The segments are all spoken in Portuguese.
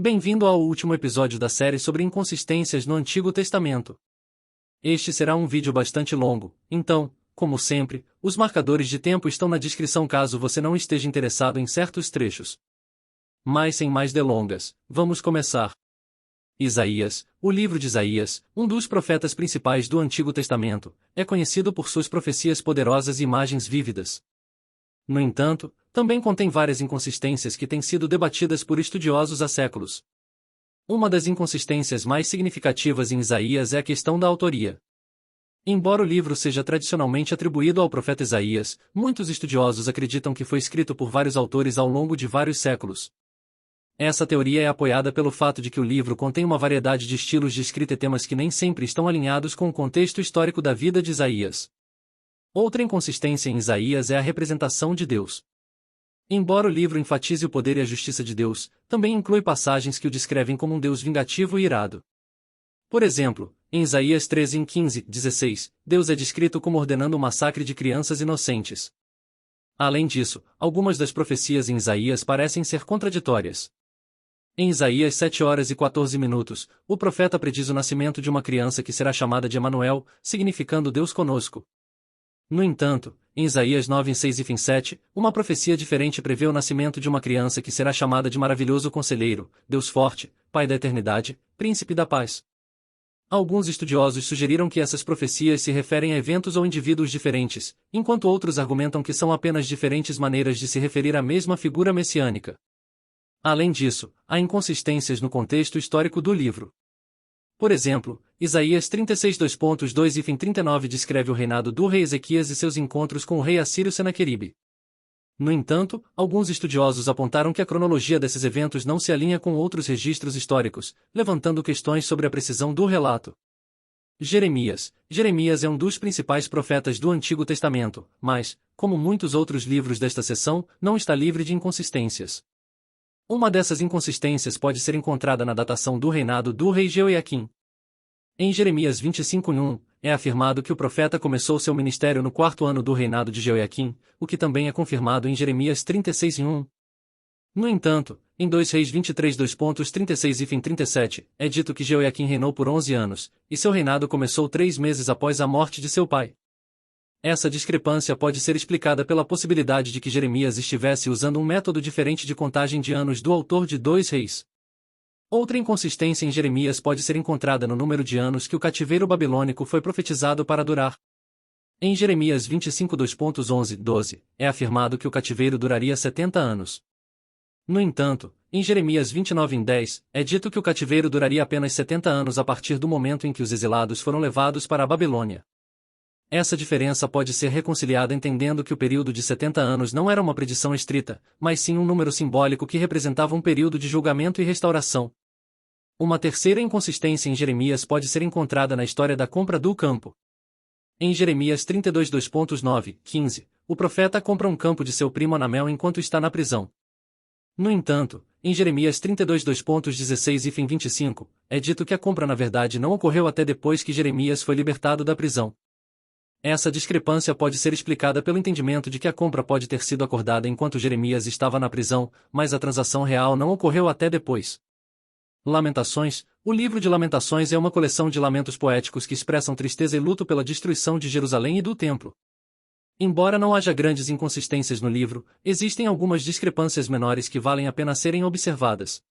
Bem-vindo ao último episódio da série sobre inconsistências no Antigo Testamento. Este será um vídeo bastante longo, então, como sempre, os marcadores de tempo estão na descrição caso você não esteja interessado em certos trechos. Mas sem mais delongas, vamos começar. Isaías, o livro de Isaías, um dos profetas principais do Antigo Testamento, é conhecido por suas profecias poderosas e imagens vívidas. No entanto, também contém várias inconsistências que têm sido debatidas por estudiosos há séculos. Uma das inconsistências mais significativas em Isaías é a questão da autoria. Embora o livro seja tradicionalmente atribuído ao profeta Isaías, muitos estudiosos acreditam que foi escrito por vários autores ao longo de vários séculos. Essa teoria é apoiada pelo fato de que o livro contém uma variedade de estilos de escrita e temas que nem sempre estão alinhados com o contexto histórico da vida de Isaías. Outra inconsistência em Isaías é a representação de Deus. Embora o livro enfatize o poder e a justiça de Deus, também inclui passagens que o descrevem como um Deus vingativo e irado. Por exemplo, em Isaías 13, 15, 16, Deus é descrito como ordenando o massacre de crianças inocentes. Além disso, algumas das profecias em Isaías parecem ser contraditórias. Em Isaías 7 horas e 14 minutos, o profeta prediz o nascimento de uma criança que será chamada de Emanuel, significando Deus conosco. No entanto, em Isaías 9, 6 e 7, uma profecia diferente prevê o nascimento de uma criança que será chamada de Maravilhoso Conselheiro, Deus Forte, Pai da Eternidade, Príncipe da Paz. Alguns estudiosos sugeriram que essas profecias se referem a eventos ou indivíduos diferentes, enquanto outros argumentam que são apenas diferentes maneiras de se referir à mesma figura messiânica. Além disso, há inconsistências no contexto histórico do livro. Por exemplo, Isaías 36, 2.2 e 39 descreve o reinado do rei Ezequias e seus encontros com o rei assírio Senaqueribe. No entanto, alguns estudiosos apontaram que a cronologia desses eventos não se alinha com outros registros históricos, levantando questões sobre a precisão do relato. Jeremias é um dos principais profetas do Antigo Testamento, mas, como muitos outros livros desta seção, não está livre de inconsistências. Uma dessas inconsistências pode ser encontrada na datação do reinado do rei Jeoiaquim. Em Jeremias 25:1, é afirmado que o profeta começou seu ministério no 4º ano do reinado de Jeoiaquim, o que também é confirmado em Jeremias 36:1. No entanto, em 2 Reis 23, 2.36 e 37, é dito que Jeoiaquim reinou por 11 anos, e seu reinado começou 3 meses após a morte de seu pai. Essa discrepância pode ser explicada pela possibilidade de que Jeremias estivesse usando um método diferente de contagem de anos do autor de 2 Reis. Outra inconsistência em Jeremias pode ser encontrada no número de anos que o cativeiro babilônico foi profetizado para durar. Em Jeremias 25, 2.11, 12, é afirmado que o cativeiro duraria 70 anos. No entanto, em Jeremias 29:10, é dito que o cativeiro duraria apenas 70 anos a partir do momento em que os exilados foram levados para a Babilônia. Essa diferença pode ser reconciliada entendendo que o período de 70 anos não era uma predição estrita, mas sim um número simbólico que representava um período de julgamento e restauração. Uma terceira inconsistência em Jeremias pode ser encontrada na história da compra do campo. Em Jeremias 32, 2.9, 15, o profeta compra um campo de seu primo Anamel enquanto está na prisão. No entanto, em Jeremias 32, 2.16 e 25, é dito que a compra na verdade não ocorreu até depois que Jeremias foi libertado da prisão. Essa discrepância pode ser explicada pelo entendimento de que a compra pode ter sido acordada enquanto Jeremias estava na prisão, mas a transação real não ocorreu até depois. Lamentações. O livro de Lamentações é uma coleção de lamentos poéticos que expressam tristeza e luto pela destruição de Jerusalém e do templo. Embora não haja grandes inconsistências no livro, existem algumas discrepâncias menores que valem a pena serem observadas.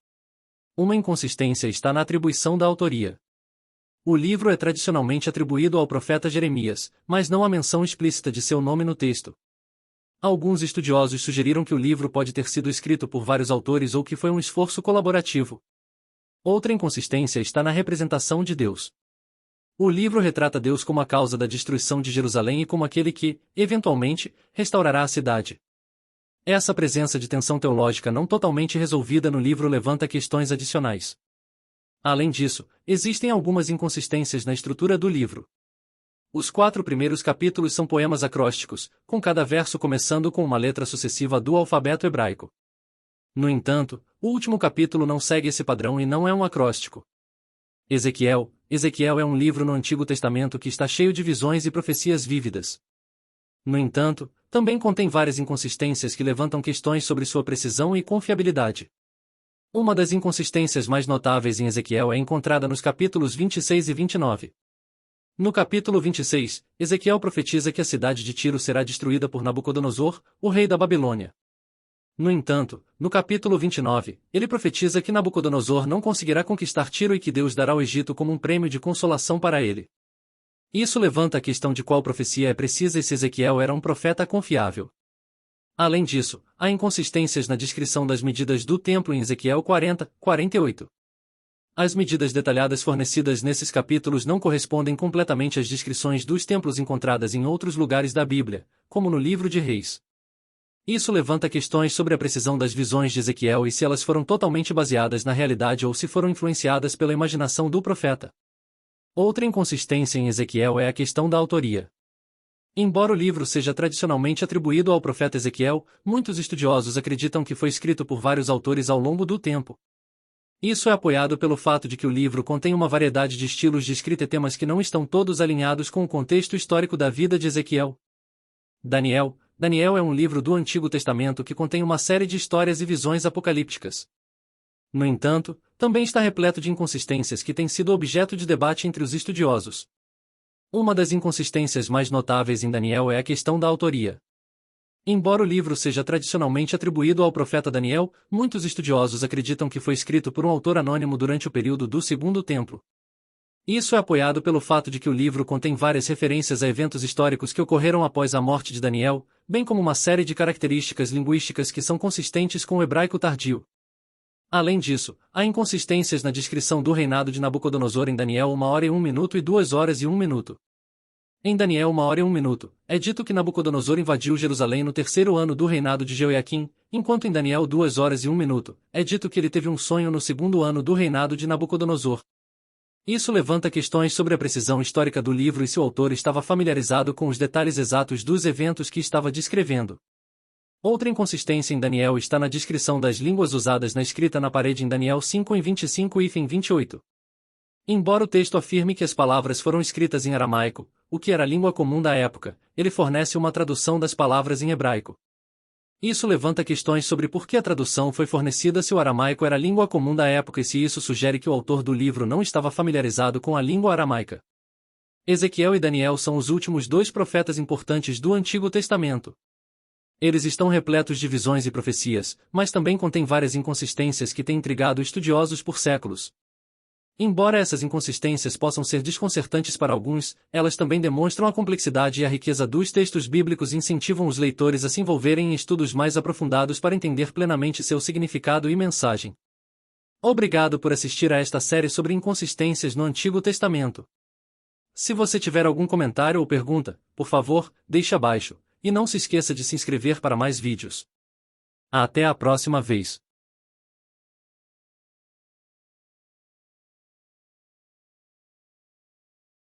Uma inconsistência está na atribuição da autoria. O livro é tradicionalmente atribuído ao profeta Jeremias, mas não há menção explícita de seu nome no texto. Alguns estudiosos sugeriram que o livro pode ter sido escrito por vários autores ou que foi um esforço colaborativo. Outra inconsistência está na representação de Deus. O livro retrata Deus como a causa da destruição de Jerusalém e como aquele que, eventualmente, restaurará a cidade. Essa presença de tensão teológica não totalmente resolvida no livro levanta questões adicionais. Além disso, existem algumas inconsistências na estrutura do livro. Os 4 primeiros capítulos são poemas acrósticos, com cada verso começando com uma letra sucessiva do alfabeto hebraico. No entanto, o último capítulo não segue esse padrão e não é um acróstico. Ezequiel é um livro no Antigo Testamento que está cheio de visões e profecias vívidas. No entanto, também contém várias inconsistências que levantam questões sobre sua precisão e confiabilidade. Uma das inconsistências mais notáveis em Ezequiel é encontrada nos capítulos 26 e 29. No capítulo 26, Ezequiel profetiza que a cidade de Tiro será destruída por Nabucodonosor, o rei da Babilônia. No entanto, no capítulo 29, ele profetiza que Nabucodonosor não conseguirá conquistar Tiro e que Deus dará o Egito como um prêmio de consolação para ele. Isso levanta a questão de qual profecia é precisa e se Ezequiel era um profeta confiável. Além disso, há inconsistências na descrição das medidas do templo em Ezequiel 40, 48. As medidas detalhadas fornecidas nesses capítulos não correspondem completamente às descrições dos templos encontradas em outros lugares da Bíblia, como no livro de Reis. Isso levanta questões sobre a precisão das visões de Ezequiel e se elas foram totalmente baseadas na realidade ou se foram influenciadas pela imaginação do profeta. Outra inconsistência em Ezequiel é a questão da autoria. Embora o livro seja tradicionalmente atribuído ao profeta Ezequiel, muitos estudiosos acreditam que foi escrito por vários autores ao longo do tempo. Isso é apoiado pelo fato de que o livro contém uma variedade de estilos de escrita e temas que não estão todos alinhados com o contexto histórico da vida de Ezequiel. Daniel é um livro do Antigo Testamento que contém uma série de histórias e visões apocalípticas. No entanto, também está repleto de inconsistências que têm sido objeto de debate entre os estudiosos. Uma das inconsistências mais notáveis em Daniel é a questão da autoria. Embora o livro seja tradicionalmente atribuído ao profeta Daniel, muitos estudiosos acreditam que foi escrito por um autor anônimo durante o período do Segundo Templo. Isso é apoiado pelo fato de que o livro contém várias referências a eventos históricos que ocorreram após a morte de Daniel, bem como uma série de características linguísticas que são consistentes com o hebraico tardio. Além disso, há inconsistências na descrição do reinado de Nabucodonosor em Daniel 1 hora e 1 minuto e 2 horas e 1 minuto. Em Daniel 1 hora e 1 minuto, é dito que Nabucodonosor invadiu Jerusalém no terceiro ano do reinado de Jeoiaquim, enquanto em Daniel 2 horas e 1 minuto, é dito que ele teve um sonho no segundo ano do reinado de Nabucodonosor. Isso levanta questões sobre a precisão histórica do livro e se o autor estava familiarizado com os detalhes exatos dos eventos que estava descrevendo. Outra inconsistência em Daniel está na descrição das línguas usadas na escrita na parede em Daniel 5 em 25 e 28. Embora o texto afirme que as palavras foram escritas em aramaico, o que era a língua comum da época, ele fornece uma tradução das palavras em hebraico. Isso levanta questões sobre por que a tradução foi fornecida se o aramaico era a língua comum da época e se isso sugere que o autor do livro não estava familiarizado com a língua aramaica. Ezequiel e Daniel são os últimos dois profetas importantes do Antigo Testamento. Eles estão repletos de visões e profecias, mas também contêm várias inconsistências que têm intrigado estudiosos por séculos. Embora essas inconsistências possam ser desconcertantes para alguns, elas também demonstram a complexidade e a riqueza dos textos bíblicos e incentivam os leitores a se envolverem em estudos mais aprofundados para entender plenamente seu significado e mensagem. Obrigado por assistir a esta série sobre inconsistências no Antigo Testamento. Se você tiver algum comentário ou pergunta, por favor, deixe abaixo, e não se esqueça de se inscrever para mais vídeos. Até a próxima vez.